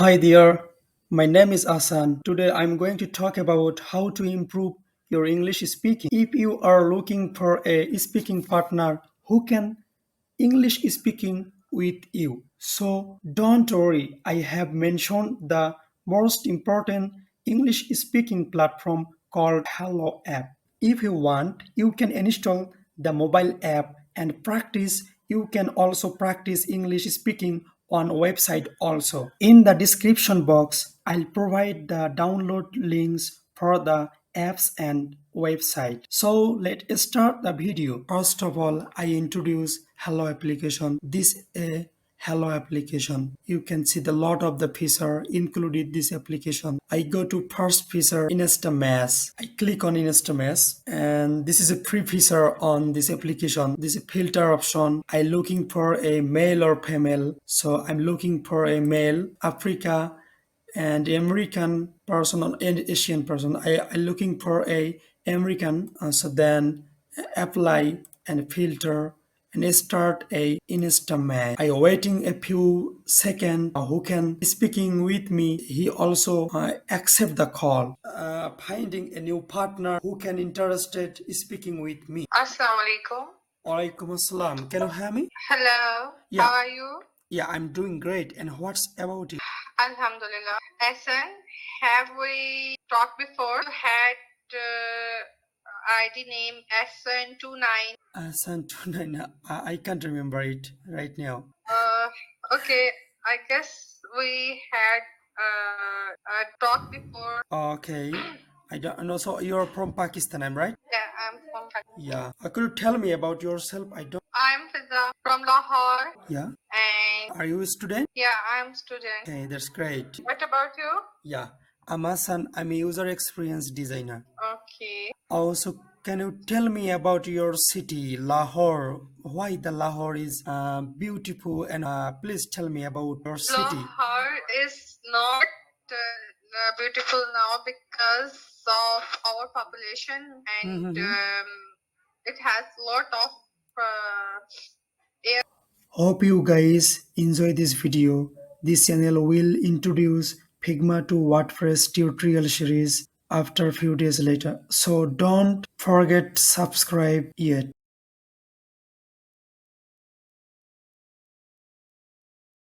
Hi there, my name is Asan. Today I'm going to talk about how to improve your English speaking. If you are looking for a speaking partner who can English speaking with you, so don't worry, I have mentioned the most important English speaking platform called Hallo app. If you want, you can install the mobile app and practice. You can also practice English speaking on website also. In the description box, I'll provide the download links for the apps and website. So let's start the video. First of all, I introduce Hello application. This a Hello application. You can see the lot of the feature included this application. I go to first feature Instamass. I click on Instamass and this is a free feature on this application. This is a filter option. I looking for a male or female. So I'm looking for a male, Africa and American person and Asian person. I looking for a American. So then apply and filter and start a Instamat. I waiting a few seconds. Who can speaking with me? He also accept the call. Finding a new partner who can interested speaking with me. Assalamu alaikum. Alaikum assalam. Can you hear me? Hello. Yeah. How are you? Yeah, I'm doing great. And what's about you? Alhamdulillah. Hassan, have we talked before? You had ID name SN29. Son 29. I can't remember it right now. Okay, I guess we had talked before. Okay. I don't know. So you're from Pakistan, I'm right? Yeah, I'm from Yeah. Could you tell me about yourself? I don't. I'm Fiza from Lahore. Yeah. And Are you a student? yeah, I'm student. Okay, that's great. What about you? Yeah. I'm Hassan. I'm a user experience designer. Okay. Also, can you tell me about your city, Lahore? Why the Lahore is beautiful? And please tell me about your city. Lahore is not beautiful now because of our population and it has a lot of air. Hope you guys enjoy this video. This channel will introduce Figma to WordPress tutorial series after few days later. So don't forget subscribe yet.